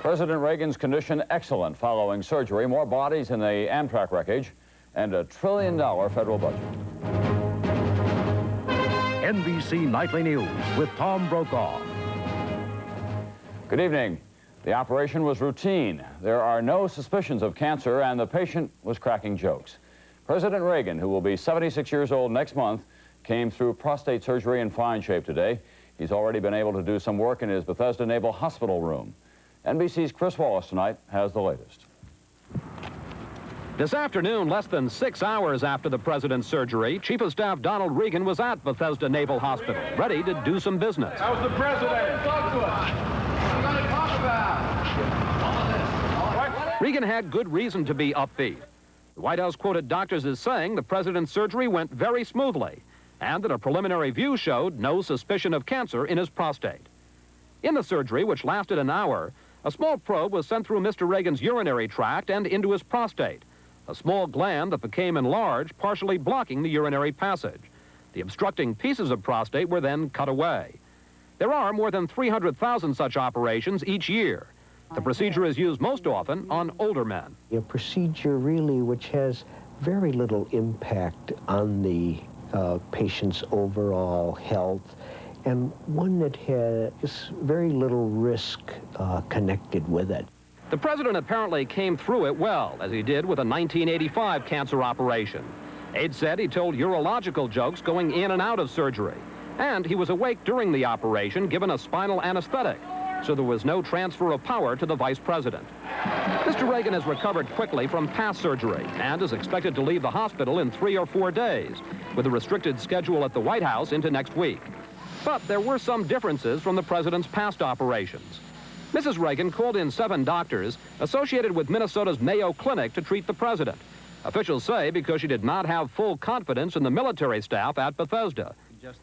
President Reagan's condition excellent following surgery, more bodies in the Amtrak wreckage, and a $1 trillion federal budget. NBC Nightly News with Tom Brokaw. Good evening. The operation was routine. There are no suspicions of cancer, and the patient was cracking jokes. President Reagan, who will be 76 years old next month, came through prostate surgery in fine shape today. He's already been able to do some work in his Bethesda Naval Hospital room. NBC's Chris Wallace tonight has the latest. This afternoon, less than 6 hours after the president's surgery, Chief of Staff Donald Regan was at Bethesda Naval Hospital, ready to do some business. How's the president? Talk to us. What are you going to talk about? Regan had good reason to be upbeat. The White House quoted doctors as saying the president's surgery went very smoothly and that a preliminary view showed no suspicion of cancer in his prostate. In the surgery, which lasted an hour, a small probe was sent through Mr. Reagan's urinary tract and into his prostate, a small gland that became enlarged, partially blocking the urinary passage. The obstructing pieces of prostate were then cut away. There are more than 300,000 such operations each year. The procedure is used most often on older men. A procedure really which has very little impact on the patient's overall health, and one that has very little risk connected with it. The president apparently came through it well, as he did with a 1985 cancer operation. Aides said he told urological jokes going in and out of surgery, and he was awake during the operation, given a spinal anesthetic, so there was no transfer of power to the vice president. Mr. Reagan has recovered quickly from past surgery and is expected to leave the hospital in 3 or 4 days, with a restricted schedule at the White House into next week. But there were some differences from the president's past operations. Mrs. Reagan called in 7 doctors associated with Minnesota's Mayo Clinic to treat the president. Officials say because she did not have full confidence in the military staff at Bethesda.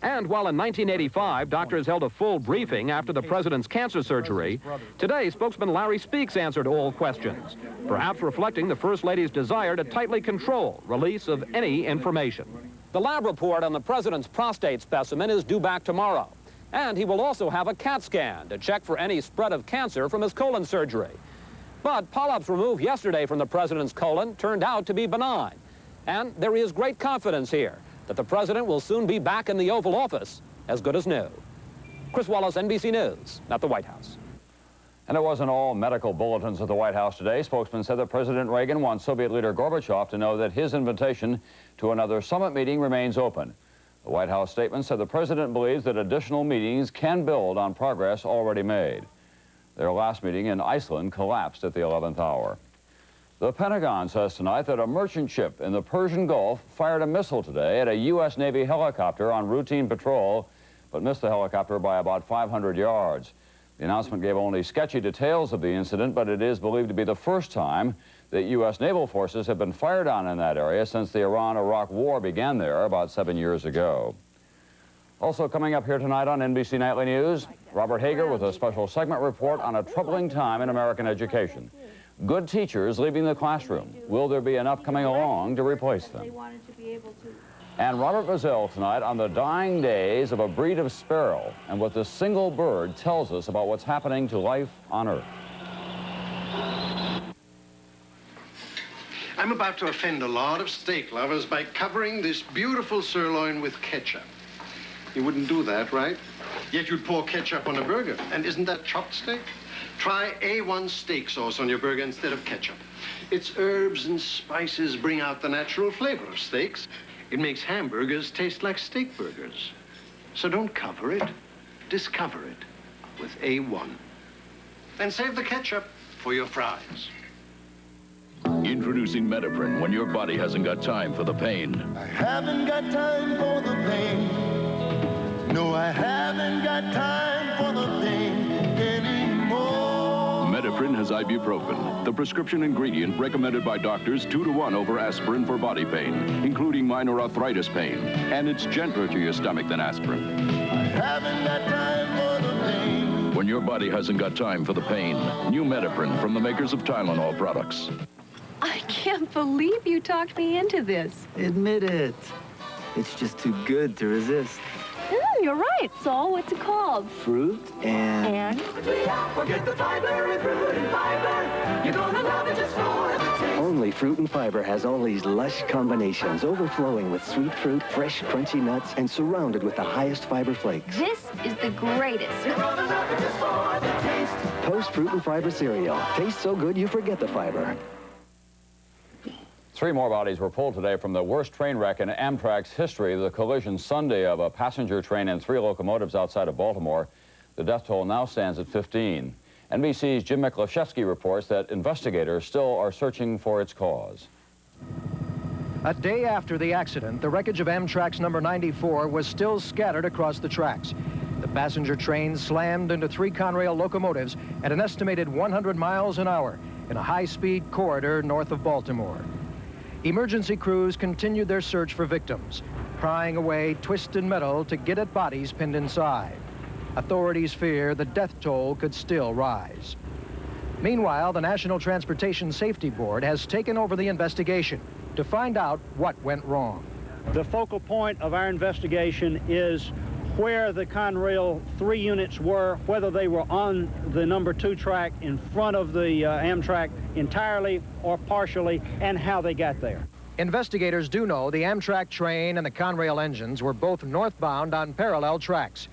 And while in 1985, doctors held a full briefing after the president's cancer surgery, today spokesman Larry Speaks answered all questions, perhaps reflecting the First Lady's desire to tightly control release of any information. The lab report on the president's prostate specimen is due back tomorrow. And he will also have a CAT scan to check for any spread of cancer from his colon surgery. But polyps removed yesterday from the president's colon turned out to be benign. And there is great confidence here that the president will soon be back in the Oval Office as good as new. Chris Wallace, NBC News, at the White House. And it wasn't all medical bulletins at the White House today. Spokesman said that President Reagan wants Soviet leader Gorbachev to know that his invitation to another summit meeting remains open. The White House statement said the president believes that additional meetings can build on progress already made. Their last meeting in Iceland collapsed at the 11th hour. The Pentagon says tonight that a merchant ship in the Persian Gulf fired a missile today at a U.S. Navy helicopter on routine patrol, but missed the helicopter by about 500 yards. The announcement gave only sketchy details of the incident, but it is believed to be the first time that U.S. naval forces have been fired on in that area since the Iran-Iraq war began there about 7 years ago. Also coming up here tonight on NBC Nightly News, Robert Hager with a special segment report on a troubling time in American education. Good teachers leaving the classroom. Will there be enough coming along to replace them? And Robert Bazell tonight on the dying days of a breed of sparrow and what this single bird tells us about what's happening to life on Earth. I'm about to offend a lot of steak lovers by covering this beautiful sirloin with ketchup. You wouldn't do that, right? Yet you'd pour ketchup on a burger. And isn't that chopped steak? Try A1 steak sauce on your burger instead of ketchup. Its herbs and spices bring out the natural flavor of steaks. It makes hamburgers taste like steak burgers. So don't cover it, discover it with A1. And save the ketchup for your fries. Introducing Metaprin when your body hasn't got time for the pain. I haven't got time for the pain. No, I haven't got time for the pain anymore. Metaprin has ibuprofen, the prescription ingredient recommended by doctors 2 to 1 over aspirin for body pain, including minor arthritis pain. And it's gentler to your stomach than aspirin. I haven't got time for the pain. When your body hasn't got time for the pain, new Metaprin from the makers of Tylenol products. I can't believe you talked me into this. Admit it. It's just too good to resist. You're right, Saul. What's it called? Fruit and... And? Forget the fiber and fruit and Fruit and Fiber has all these lush combinations, overflowing with sweet fruit, fresh, crunchy nuts, and surrounded with the highest fiber flakes. This is the greatest. Post Fruit and Fiber cereal. Tastes so good you forget the fiber. 3 more bodies were pulled today from the worst train wreck in Amtrak's history, the collision Sunday of a passenger train and 3 locomotives outside of Baltimore. The death toll now stands at 15. NBC's Jim Miklashevsky reports that investigators still are searching for its cause. A day after the accident, the wreckage of Amtrak's number 94 was still scattered across the tracks. The passenger train slammed into 3 Conrail locomotives at an estimated 100 miles an hour in a high-speed corridor north of Baltimore. Emergency crews continued their search for victims, prying away twisted metal to get at bodies pinned inside. Authorities fear the death toll could still rise. Meanwhile, the National Transportation Safety Board has taken over the investigation to find out what went wrong. The focal point of our investigation is where the Conrail 3 units were, whether they were on the number 2 track in front of the Amtrak entirely or partially, and how they got there. Investigators do know the Amtrak train and the Conrail engines were both northbound on parallel tracks.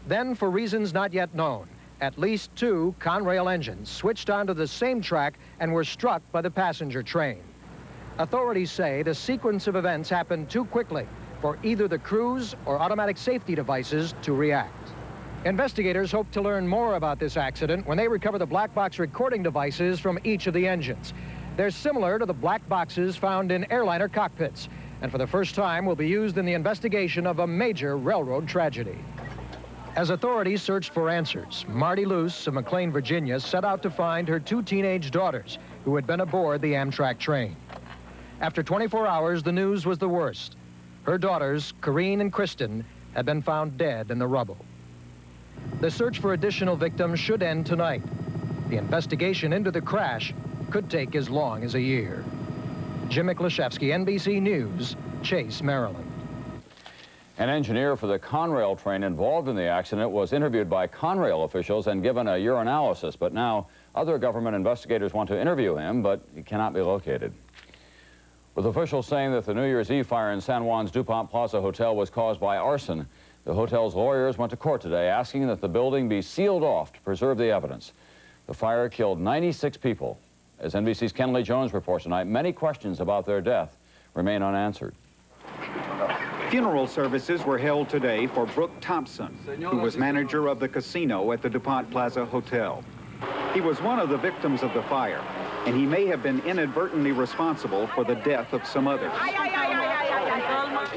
Then, for reasons not yet known, at least 2 Conrail engines switched onto the same track and were struck by the passenger train. Authorities say the sequence of events happened too quickly for either the crews or automatic safety devices to react. Investigators hope to learn more about this accident when they recover the black box recording devices from each of the engines. They're similar to the black boxes found in airliner cockpits, and for the first time will be used in the investigation of a major railroad tragedy. As authorities searched for answers, Marty Luce of McLean, Virginia, set out to find her 2 teenage daughters who had been aboard the Amtrak train. After 24 hours, the news was the worst. Her daughters, Corrine and Kristen, had been found dead in the rubble. The search for additional victims should end tonight. The investigation into the crash could take as long as a year. Jim Miklashevsky, NBC News, Chase, Maryland. An engineer for the Conrail train involved in the accident was interviewed by Conrail officials and given a urinalysis, but now other government investigators want to interview him, but he cannot be located. With officials saying that the New Year's Eve fire in San Juan's DuPont Plaza Hotel was caused by arson, the hotel's lawyers went to court today asking that the building be sealed off to preserve the evidence. The fire killed 96 people. As NBC's Kenley Jones reports tonight, many questions about their death remain unanswered. Funeral services were held today for Brooke Thompson, who was manager of the casino at the DuPont Plaza Hotel. He was one of the victims of the fire, and he may have been inadvertently responsible for the death of some others.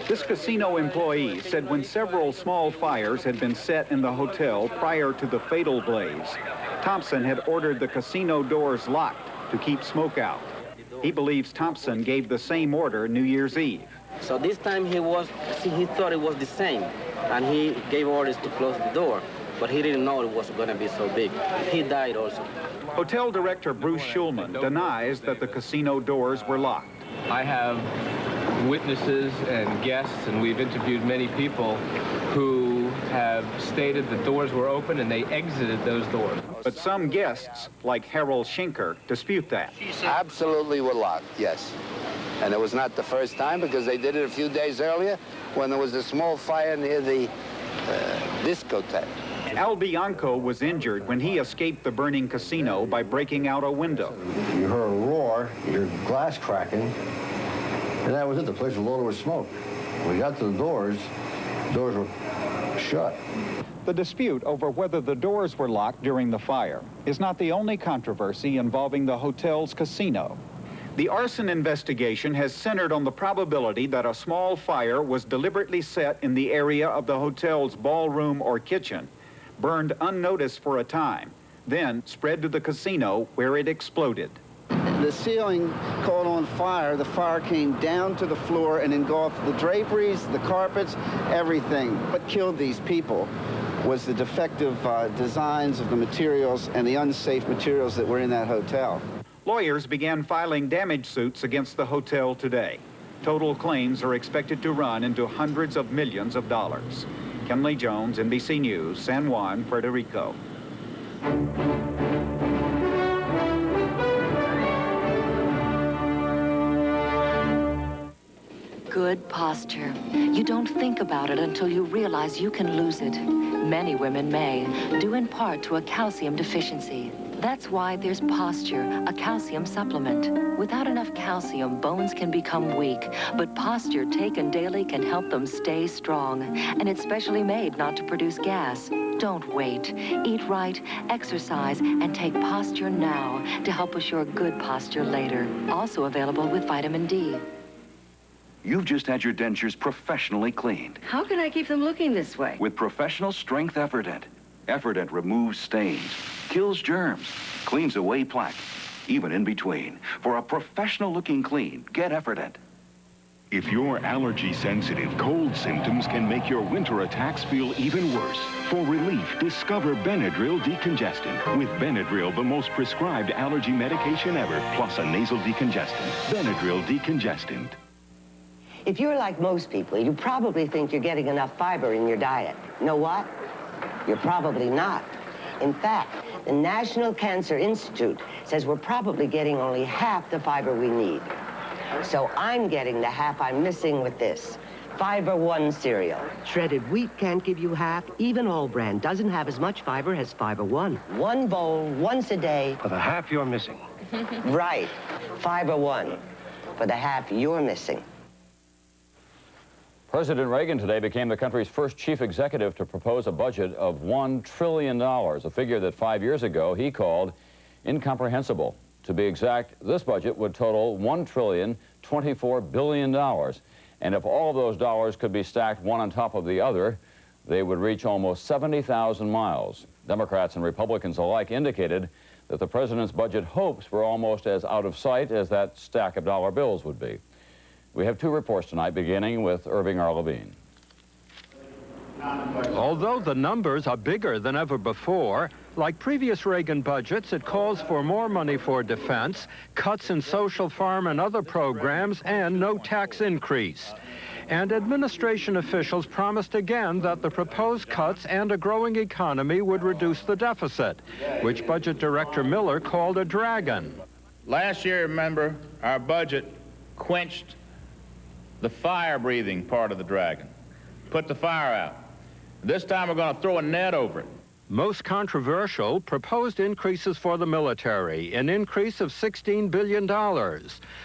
This casino employee said when several small fires had been set in the hotel prior to the fatal blaze, Thompson had ordered the casino doors locked to keep smoke out. He believes Thompson gave the same order New Year's Eve. So this time he thought it was the same, and he gave orders to close the door, but he didn't know it was going to be so big. He died also. Hotel director Bruce Schulman denies that the casino doors were locked. I have witnesses and guests, and we've interviewed many people who have stated the doors were open and they exited those doors. But some guests, like Harold Schinker, dispute that. Absolutely were locked, yes. And it was not the first time, because they did it a few days earlier when there was a small fire near the discotheque. Al Bianco was injured when he escaped the burning casino by breaking out a window. You heard a roar, you heard glass cracking, and that was it. The place was loaded with smoke. When we got to the doors were shut. The dispute over whether the doors were locked during the fire is not the only controversy involving the hotel's casino. The arson investigation has centered on the probability that a small fire was deliberately set in the area of the hotel's ballroom or kitchen, burned unnoticed for a time, then spread to the casino where it exploded. The ceiling caught on fire. The fire came down to the floor and engulfed the draperies, the carpets, everything. What killed these people was the defective designs of the materials and the unsafe materials that were in that hotel. Lawyers began filing damage suits against the hotel today. Total claims are expected to run into hundreds of millions of dollars. Kenley Jones, NBC News, San Juan, Puerto Rico. Good posture. You don't think about it until you realize you can lose it. Many women may, due in part to a calcium deficiency. That's why there's Posture, a calcium supplement. Without enough calcium, bones can become weak, but Posture taken daily can help them stay strong. And it's specially made not to produce gas. Don't wait. Eat right, exercise, and take Posture now to help assure good posture later. Also available with vitamin D. You've just had your dentures professionally cleaned. How can I keep them looking this way? With professional strength Effordent. Effordent removes stains, kills germs, cleans away plaque, even in between. For a professional-looking clean, get Effordent. If you're allergy sensitive, cold symptoms can make your winter attacks feel even worse. For relief, discover Benadryl Decongestant. With Benadryl, the most prescribed allergy medication ever, plus a nasal decongestant. Benadryl Decongestant. If you're like most people, you probably think you're getting enough fiber in your diet. Know what? You're probably not. In fact, the National Cancer Institute says we're probably getting only half the fiber we need. So I'm getting the half I'm missing with this. Fiber One cereal. Shredded wheat can't give you half. Even all brand doesn't have as much fiber as Fiber One. One bowl, once a day. For the half you're missing. Right. Fiber One. For the half you're missing. President Reagan today became the country's first chief executive to propose a budget of $1 trillion, a figure that 5 years ago he called incomprehensible. To be exact, this budget would total $1,024 billion. And if all of those dollars could be stacked one on top of the other, they would reach almost 70,000 miles. Democrats and Republicans alike indicated that the president's budget hopes were almost as out of sight as that stack of dollar bills would be. We have two reports tonight, beginning with Irving R. Levine. Although the numbers are bigger than ever before, like previous Reagan budgets, it calls for more money for defense, cuts in social, farm, and other programs, and no tax increase. And administration officials promised again that the proposed cuts and a growing economy would reduce the deficit, which Budget Director Miller called a dragon. Last year, remember, our budget quenched the fire-breathing part of the dragon, put the fire out. This time we're going to throw a net over it. Most controversial, proposed increases for the military, an increase of $16 billion.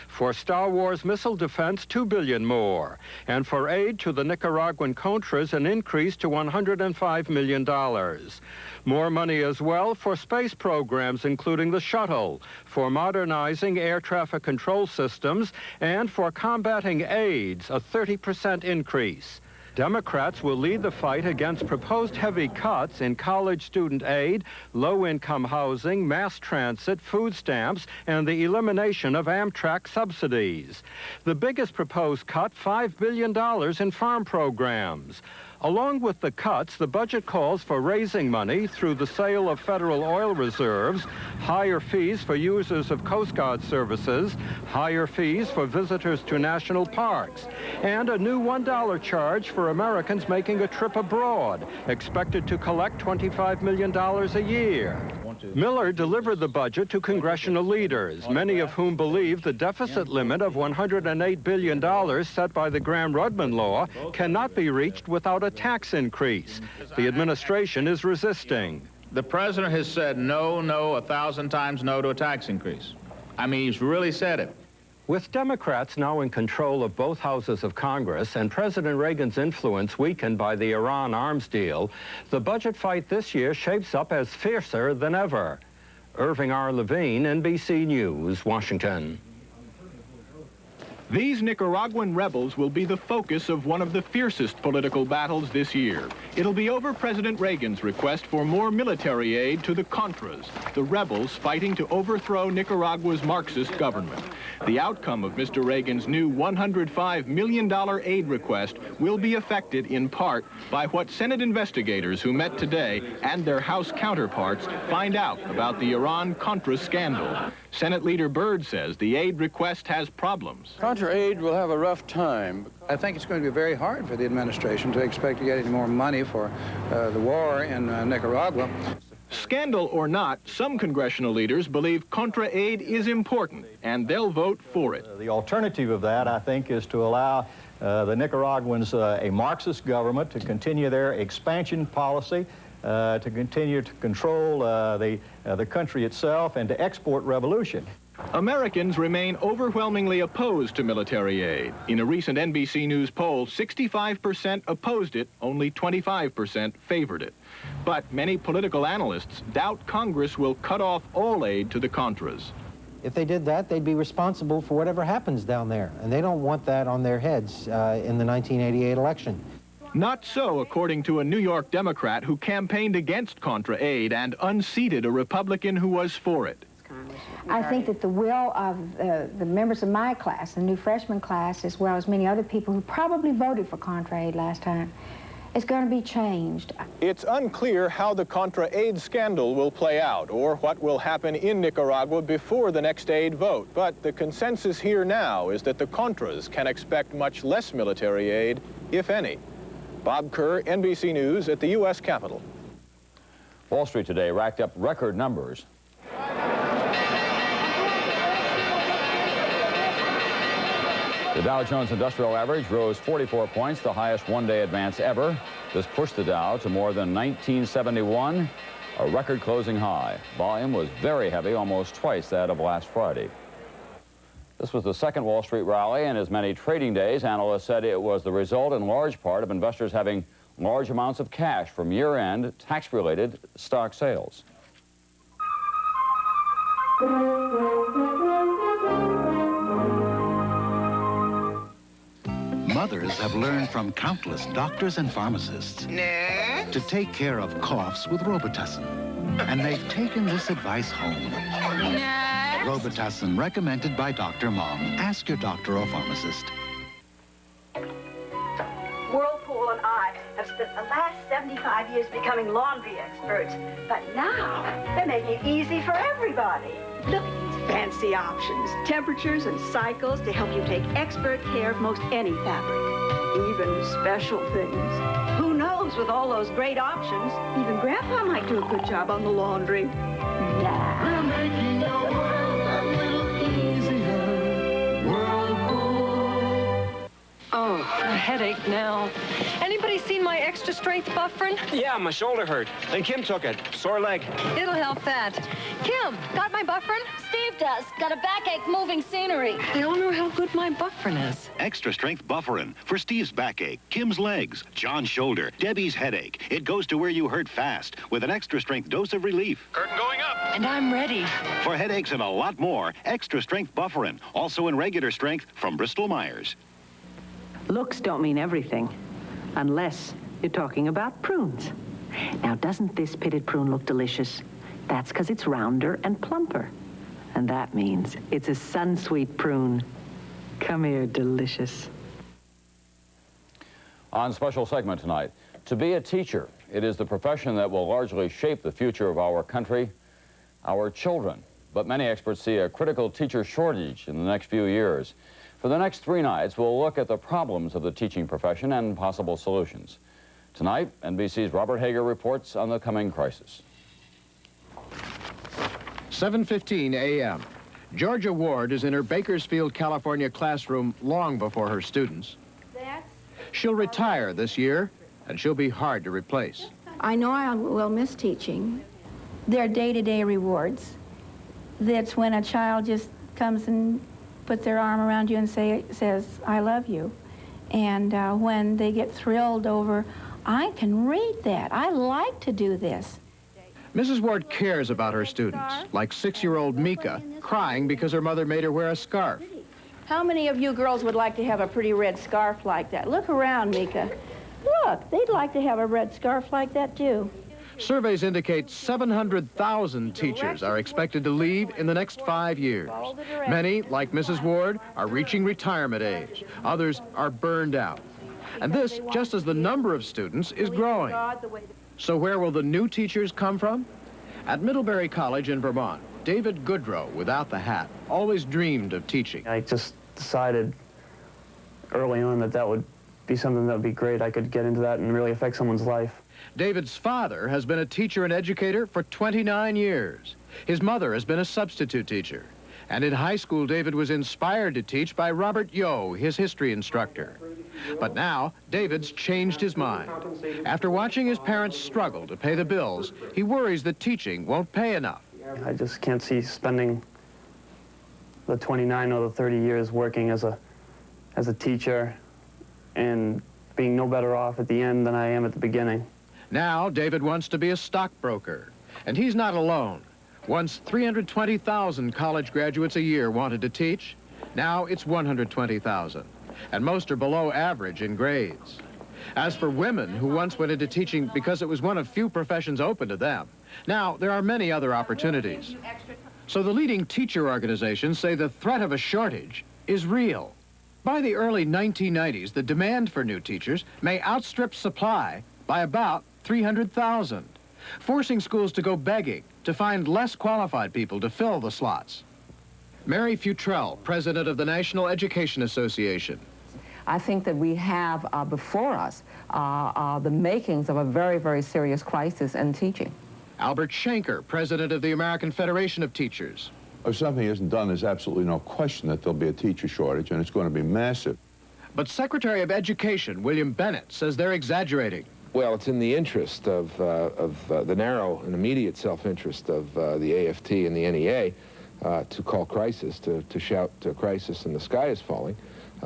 For Star Wars missile defense, $2 billion more. And for aid to the Nicaraguan Contras, an increase to $105 million. More money as well for space programs, including the shuttle, for modernizing air traffic control systems, and for combating AIDS, a 30% increase. Democrats will lead the fight against proposed heavy cuts in college student aid, low-income housing, mass transit, food stamps, and the elimination of Amtrak subsidies. The biggest proposed cut, $5 billion in farm programs. Along with the cuts, the budget calls for raising money through the sale of federal oil reserves, higher fees for users of Coast Guard services, higher fees for visitors to national parks, and a new $1 charge for Americans making a trip abroad, expected to collect $25 million a year. Miller delivered the budget to congressional leaders, many of whom believe the deficit limit of $108 billion set by the Graham-Rudman law cannot be reached without a tax increase. The administration is resisting. The president has said no, 1,000 times no to a tax increase. I mean, he's really said it. With Democrats now in control of both houses of Congress and President Reagan's influence weakened by the Iran arms deal, the budget fight this year shapes up as fiercer than ever. Irving R. Levine, NBC News, Washington. These Nicaraguan rebels will be the focus of one of the fiercest political battles this year. It'll be over President Reagan's request for more military aid to the Contras, the rebels fighting to overthrow Nicaragua's Marxist government. The outcome of Mr. Reagan's new $105 million aid request will be affected in part by what Senate investigators who met today and their House counterparts find out about the Iran-Contra scandal. Senate Leader Byrd says the aid request has problems. Contra aid will have a rough time. I think it's going to be very hard for the administration to expect to get any more money for the war in Nicaragua. Scandal or not, some congressional leaders believe Contra aid is important, and they'll vote for it. The alternative of that, I think, is to allow the Nicaraguans a Marxist government, to continue their expansion policy, to continue to control the country itself, and to export revolution. Americans remain overwhelmingly opposed to military aid. In a recent NBC News poll, 65% opposed it, only 25% favored it. But many political analysts doubt Congress will cut off all aid to the Contras. If they did that, they'd be responsible for whatever happens down there, and they don't want that on their heads in the 1988 election. Not so, according to a New York Democrat who campaigned against Contra aid and unseated a Republican who was for it. I think that the will of the members of my class, the new freshman class, as well as many other people who probably voted for Contra aid last time, is going to be changed. It's unclear how the Contra aid scandal will play out or what will happen in Nicaragua before the next aid vote. But the consensus here now is that the Contras can expect much less military aid, if any. Bob Kerr, NBC News at the U.S. Capitol. Wall Street today racked up record numbers. The Dow Jones Industrial Average rose 44 points, the highest one-day advance ever. This pushed the Dow to more than 1971, a record closing high. Volume was very heavy, almost twice that of last Friday. This was the second Wall Street rally in as many trading days. Analysts said it was the result in large part of investors having large amounts of cash from year-end tax-related stock sales. Mothers have learned from countless doctors and pharmacists to take care of coughs with Robitussin. And they've taken this advice home. Robitussin recommended by Dr. Mom. Ask your doctor or pharmacist. Whirlpool and I have spent the last 75 years becoming laundry experts. But now, they're making it easy for everybody. Look at these fancy options, temperatures and cycles to help you take expert care of most any fabric, even special things. Who knows, with all those great options, even Grandpa might do a good job on the laundry. Nah. We're making your world a little easier. Whirlpool. Oh, a headache now. Anybody seen my extra strength Bufferin? Yeah, my shoulder hurt. And Kim took it. Sore leg. It'll help that. Kim, got my Bufferin? Steve does. Got a backache moving scenery. I don't know how good my Bufferin is. Extra strength Bufferin for Steve's backache, Kim's legs, John's shoulder, Debbie's headache. It goes to where you hurt fast with an extra strength dose of relief. Curtain going up. And I'm ready. For headaches and a lot more, extra strength Bufferin, also in regular strength from Bristol-Myers. Looks don't mean everything, unless you're talking about prunes. Now, doesn't this pitted prune look delicious? That's because it's rounder and plumper. And that means it's a Sunsweet prune. Come here, delicious. On special segment tonight, to be a teacher, it is the profession that will largely shape the future of our country, our children. But many experts see a critical teacher shortage in the next few years. For the next 3 nights, we'll look at the problems of the teaching profession and possible solutions. Tonight, NBC's Robert Hager reports on the coming crisis. 7:15 a.m. Georgia Ward is in her Bakersfield, California classroom long before her students. She'll retire this year, and she'll be hard to replace. I know I will miss teaching. They're day-to-day rewards. That's when a child just comes and puts their arm around you and says, I love you. And when they get thrilled over, I can read that. I like to do this. Mrs. Ward cares about her students, like 6-year-old Mika, crying because her mother made her wear a scarf. How many of you girls would like to have a pretty red scarf like that? Look around, Mika. Look, they'd like to have a red scarf like that, too. Surveys indicate 700,000 teachers are expected to leave in the next 5 years. Many, like Mrs. Ward, are reaching retirement age. Others are burned out. And this just as the number of students is growing. So where will the new teachers come from? At Middlebury College in Vermont, David Goodrow, without the hat, always dreamed of teaching. I just decided early on that that would be something that would be great. I could get into that and really affect someone's life. David's father has been a teacher and educator for 29 years. His mother has been a substitute teacher. And in high school, David was inspired to teach by Robert Yo, his history instructor. But now, David's changed his mind. After watching his parents struggle to pay the bills, he worries that teaching won't pay enough. I just can't see spending the 29 or the 30 years working as a teacher and being no better off at the end than I am at the beginning. Now, David wants to be a stockbroker, and he's not alone. Once 320,000 college graduates a year wanted to teach. Now it's 120,000, and most are below average in grades. As for women who once went into teaching because it was one of few professions open to them, now there are many other opportunities. So the leading teacher organizations say the threat of a shortage is real. By the early 1990s, the demand for new teachers may outstrip supply by about 300,000, forcing schools to go begging to find less qualified people to fill the slots. Mary Futrell, president of the National Education Association. I think that we have before us the makings of a very, very serious crisis in teaching. Albert Schenker, president of the American Federation of Teachers. If something isn't done, there's absolutely no question that there'll be a teacher shortage, and it's going to be massive. But Secretary of Education William Bennett says they're exaggerating. Well, it's in the interest of the narrow and immediate self-interest of the AFT and the NEA to call crisis, to shout crisis and the sky is falling,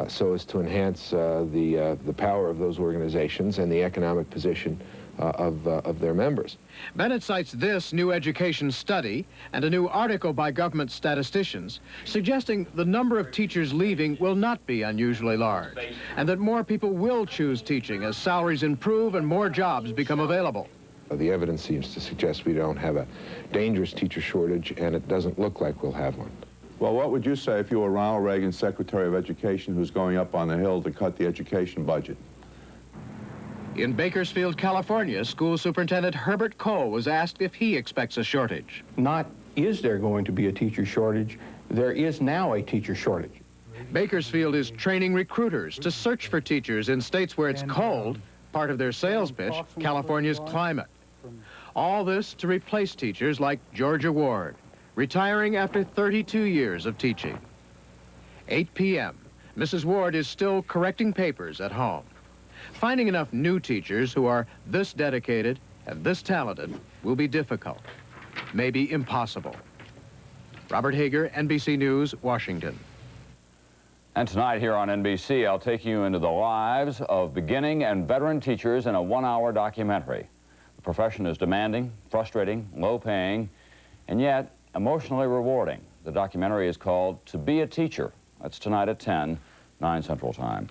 so as to enhance the power of those organizations and the economic position of their members. Bennett cites this new education study and a new article by government statisticians suggesting the number of teachers leaving will not be unusually large, and that more people will choose teaching as salaries improve and more jobs become available. The evidence seems to suggest we don't have a dangerous teacher shortage, and it doesn't look like we'll have one. Well, what would you say if you were Ronald Reagan, Secretary of Education, who's going up on the Hill to cut the education budget? In Bakersfield, California, School Superintendent Herbert Cole was asked if he expects a shortage. Not is there going to be a teacher shortage, there is now a teacher shortage. Bakersfield is training recruiters to search for teachers in states where it's cold, part of their sales pitch, California's climate. All this to replace teachers like Georgia Ward, retiring after 32 years of teaching. 8 p.m. Mrs. Ward is still correcting papers at home. Finding enough new teachers who are this dedicated and this talented will be difficult, maybe impossible. Robert Hager, NBC News, Washington. And tonight here on NBC, I'll take you into the lives of beginning and veteran teachers in a one-hour documentary. The profession is demanding, frustrating, low-paying, and yet emotionally rewarding. The documentary is called To Be a Teacher. That's tonight at 10, 9 Central Time.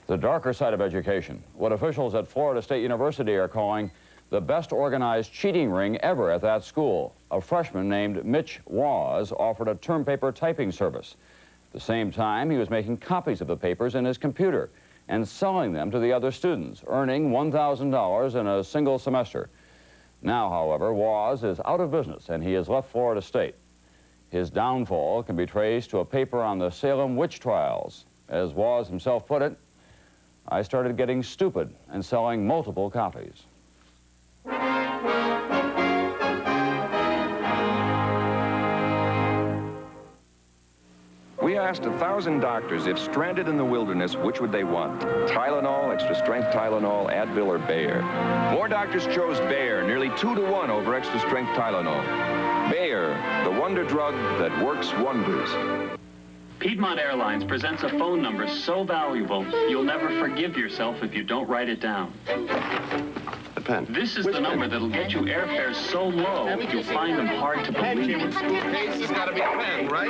The darker side of education, what officials at Florida State University are calling the best organized cheating ring ever at that school. A freshman named Mitch Waz offered a term paper typing service. At the same time, he was making copies of the papers in his computer and selling them to the other students, earning $1,000 in a single semester. Now, however, Waz is out of business and he has left Florida State. His downfall can be traced to a paper on the Salem witch trials. As Waz himself put it, I started getting stupid and selling multiple copies. We asked 1,000 doctors if stranded in the wilderness, which would they want? Tylenol, extra strength Tylenol, Advil, or Bayer? More doctors chose Bayer, nearly 2-to-1 over extra strength Tylenol. Bayer, the wonder drug that works wonders. Piedmont Airlines presents a phone number so valuable, you'll never forgive yourself if you don't write it down. The pen. This is the number that'll get you airfares so low, you'll find them hard to believe. Case has got to be a pen, right?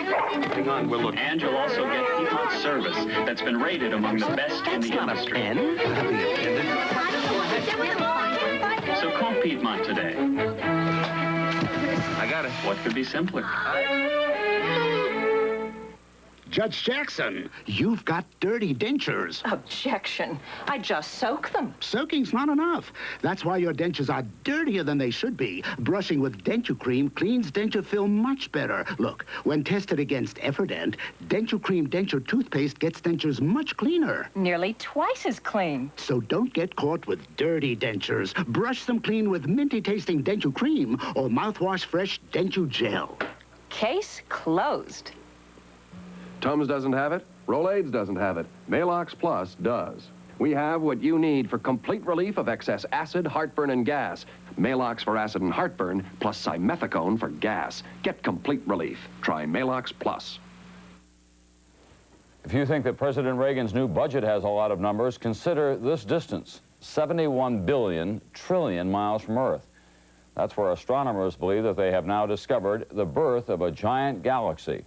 Hang on, we'll look. And you'll also get Piedmont service that's been rated among the best in the industry. So call Piedmont today. I got it. What could be simpler? Judge Jackson, you've got dirty dentures. Objection. I just soak them. Soaking's not enough. That's why your dentures are dirtier than they should be. Brushing with Denture Cream cleans denture film much better. Look, when tested against Efferdent, Denture Cream denture toothpaste gets dentures much cleaner. Nearly twice as clean. So don't get caught with dirty dentures. Brush them clean with minty-tasting Denture Cream or mouthwash fresh Denture Gel. Case closed. Tums doesn't have it. Rolaids doesn't have it. Maalox Plus does. We have what you need for complete relief of excess acid, heartburn, and gas. Maalox for acid and heartburn, plus simethicone for gas. Get complete relief. Try Maalox Plus. If you think that President Reagan's new budget has a lot of numbers, consider this distance, 71 billion trillion miles from Earth. That's where astronomers believe that they have now discovered the birth of a giant galaxy.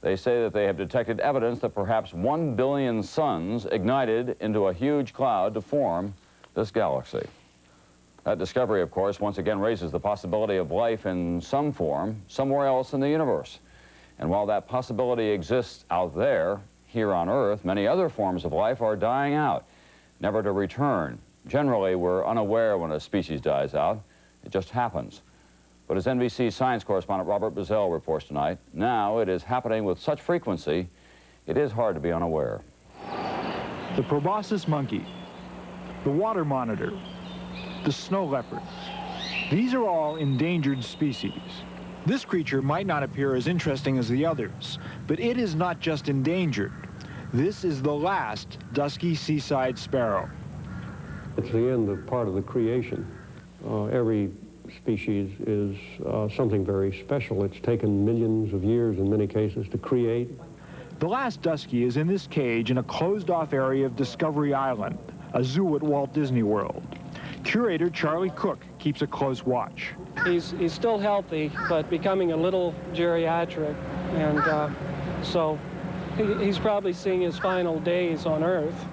They say that they have detected evidence that perhaps 1 billion suns ignited into a huge cloud to form this galaxy. That discovery, of course, once again raises the possibility of life in some form somewhere else in the universe. And while that possibility exists out there, here on Earth, many other forms of life are dying out, never to return. Generally, we're unaware when a species dies out. It just happens. But as NBC science correspondent Robert Bazell reports tonight, now it is happening with such frequency, it is hard to be unaware. The proboscis monkey, the water monitor, the snow leopard. These are all endangered species. This creature might not appear as interesting as the others, but it is not just endangered. This is the last dusky seaside sparrow. It's the end of part of the creation. Every species is something very special. It's taken millions of years in many cases to create. The last dusky is in this cage in a closed-off area of Discovery Island, a zoo at Walt Disney World. Curator Charlie Cook keeps a close watch. He's still healthy, but becoming a little geriatric, and so he's probably seeing his final days on Earth.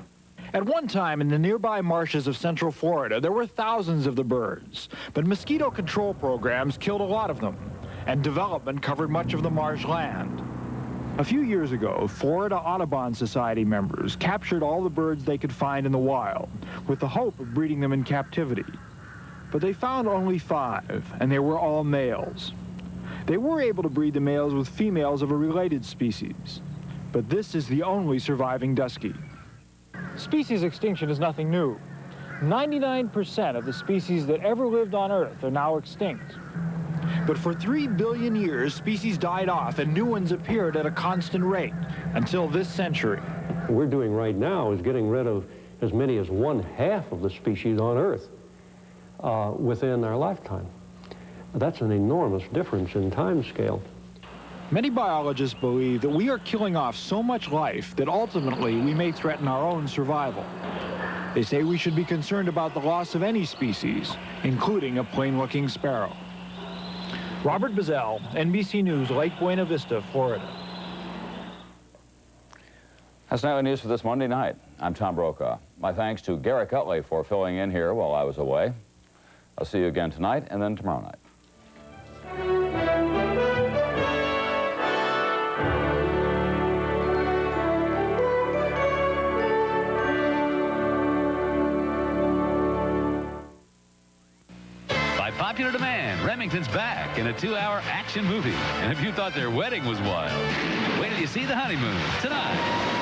At one time in the nearby marshes of Central Florida, there were thousands of the birds, but mosquito control programs killed a lot of them, and development covered much of the marshland. A few years ago, Florida Audubon Society members captured all the birds they could find in the wild, with the hope of breeding them in captivity. But they found only 5, and they were all males. They were able to breed the males with females of a related species, but this is the only surviving dusky. Species extinction is nothing new. 99% of the species that ever lived on Earth are now extinct. But for 3 billion years, species died off and new ones appeared at a constant rate until this century. What we're doing right now is getting rid of as many as 1/2 of the species on Earth within our lifetime. That's an enormous difference in time scale. Many biologists believe that we are killing off so much life that ultimately we may threaten our own survival. They say we should be concerned about the loss of any species, including a plain-looking sparrow. Robert Bazell, NBC News, Lake Buena Vista, Florida. That's nightly news for this Monday night. I'm Tom Brokaw. My thanks to Garrick Utley for filling in here while I was away. I'll see you again tonight and then tomorrow night. Popular demand, Remington's back in a 2-hour action movie. And if you thought their wedding was wild, wait till you see The Honeymoon tonight.